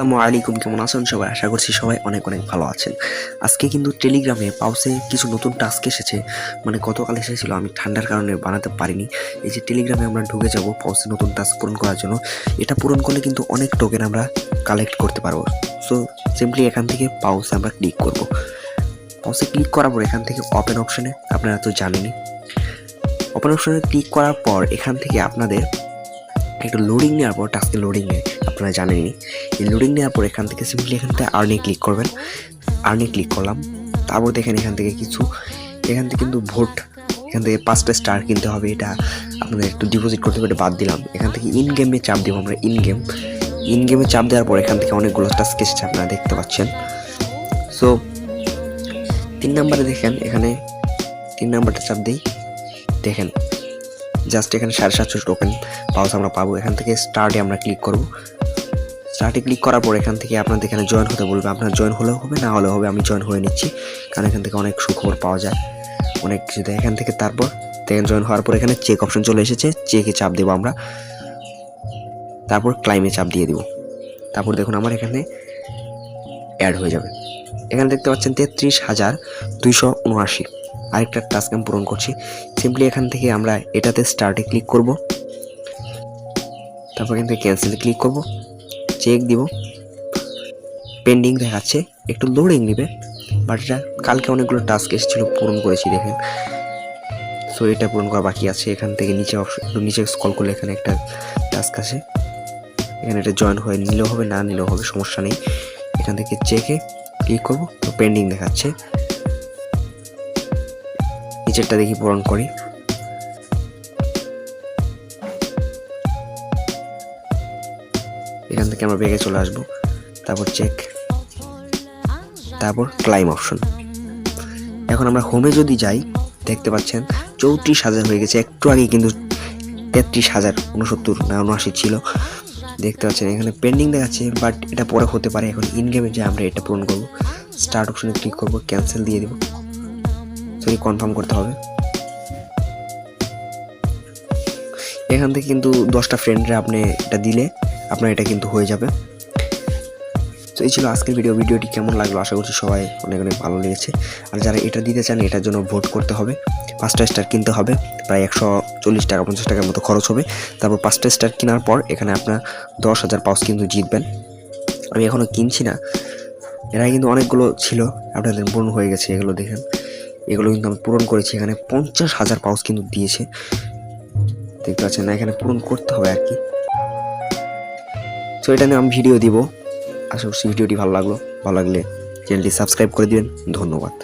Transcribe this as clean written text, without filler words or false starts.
আসসালামু আলাইকুম, কেমন আছেন সবাই? আশা করছি সবাই অনেক অনেক ভালো আছেন। আজকে কিন্তু টেলিগ্রামে পাউসে কিছু নতুন টাস্ক এসেছে, মানে গতকাল এসেছিল, আমি ঠান্ডার কারণে বানাতে পারিনি। এই যে টেলিগ্রামে আমরা ঢুকে যাব পাউসে নতুন টাস্ক পূরণ করার জন্য, এটা পূরণ করলে কিন্তু অনেক টোকেন আমরা কালেক্ট করতে পারবো। সো সিম্পলি এখান থেকে পাউসে আমরা ক্লিক করব। পাউসে ক্লিক করার পর এখান থেকে ওপেন অপশনে, আপনারা তো জানেনই, ওপেন অপশনে ক্লিক করার পর এখান থেকে আপনাদের একটু লোডিং নেওয়ার পর, টাস্কে লোডিং নেয় আপনারা জানেনই, এই লোডিং নেওয়ার পর এখান থেকে সিম্পলি এখান থেকে আর্নে ক্লিক করবেন। আর্নে ক্লিক করলাম, তারপর দেখেন এখান থেকে কিছু, এখান থেকে কিন্তু ভোট, এখান থেকে 5টা স্টার কিনতে হবে, এটা আপনাদের একটু ডিপোজিট করতে হবে, বাদ দিলাম। এখান থেকে ইন গেমে চাপ দেবো আমরা, ইন গেমে চাপ দেওয়ার পর এখান থেকে অনেকগুলো টাস্ক এসেছে, আপনারা দেখতে পাচ্ছেন। সো 3 নাম্বারে দেখেন, এখানে 3 নাম্বারটা চাপ দিই, দেখেন জাস্ট এখানে 750 টোকেন পাউস আমরা পাবো। এখান থেকে স্টার্টে আমরা ক্লিক করব। স্টার্টে ক্লিক করার পর এখান থেকে আপনাদের এখানে জয়েন হতে বলবে, আপনার জয়েন হলেও হবে, না হলেও হবে। আমি জয়েন হয়ে নিচ্ছি, কারণ এখান থেকে অনেক সুখবর পাওয়া যায়, অনেক কিছু দেয় এখান থেকে। তারপর দেখেন জয়েন হওয়ার পর এখানে চেক অপশন চলে এসেছে, চেকে চাপ দেবো আমরা, তারপর ক্লাইমে চাপ দিয়ে দেবো। তারপর দেখুন আমার এখানে অ্যাড হয়ে যাবে। এখানে দেখতে পাচ্ছেন 33,279। আরেকটা টাস্ক আমি পূরণ করছি। সিম্পলি এখান থেকে আমরা এটাতে স্টার্টে ক্লিক করব, তারপর এখান থেকে ক্যান্সেলে ক্লিক করব, চেক দিব, পেন্ডিং দেখাচ্ছে, একটু লোডিং নেবে, বাট এটা কালকে অনেকগুলো টাস্ক এসেছিলো, পূরণ করেছি দেখেন। সো এটা পূরণ করা বাকি আছে। এখান থেকে নিচে অপশন, নিচে স্ক্রল করলে এখানে একটা টাস্ক আছে, এখানে এটা জয়েন হয়ে নিলেও হবে, না নিলেও হবে, সমস্যা নেই। এখান থেকে চেকে ক্লিক করব, তো পেন্ডিং দেখাচ্ছে। নিচেরটা দেখি পূরণ করি, এখান থেকে আমরা ব্যাগে চলে আসবো, তারপর চেক, তারপর ক্লাইম অপশন। এখন আমরা হোমে যদি যাই, দেখতে পাচ্ছেন 34,000 হয়ে গেছে। একটু আগে কিন্তু 33,069 না 79 ছিল, দেখতে পাচ্ছেন। এখানে পেন্ডিং দেখাচ্ছে, বাট এটা পরে হতে পারে। এখন ইন গেমে যে আমরা এটা পূরণ করবো, স্টার্ট অপশনে ক্লিক করবো, ক্যান্সেল দিয়ে দেবো, সরি কনফার্ম করতে হবে। এখান থেকে কিন্তু 10টা ফ্রেন্ডরা আপনি এটা দিলে আপনার এটা কিন্তু হয়ে যাবে। তো এই ছিল আজকের ভিডিওটি কেমন লাগলো? আশা করছি সবাই অনেক অনেক ভালো লেগেছে। আর যারা এটা দিতে চান, এটার জন্য ভোট করতে হবে, 5টা স্টার কিনতে হবে, প্রায় 140 টাকা 50 টাকার মতো খরচ হবে। তারপর 5টা স্টার কেনার পর এখানে আপনার 10,000 পাউস কিন্তু জিতবেন। আমি এখনও কিনছি না, এরা কিন্তু অনেকগুলো ছিল, আপনাদের পূরণ হয়ে গেছে। এগুলো দেখেন, এগুলো কিন্তু আমি পূরণ করেছি। এখানে 50,000 পাউস কিন্তু দিয়েছে, দেখতে পাচ্ছেন না, এখানে পূরণ করতে হবে আর কি। তো এটা নিয়ে আমি ভিডিও দিব। আশা করছি ভিডিওটি ভালো লাগলো, ভালো লাগলে চ্যানেলটি সাবস্ক্রাইব করে দিবেন। ধন্যবাদ।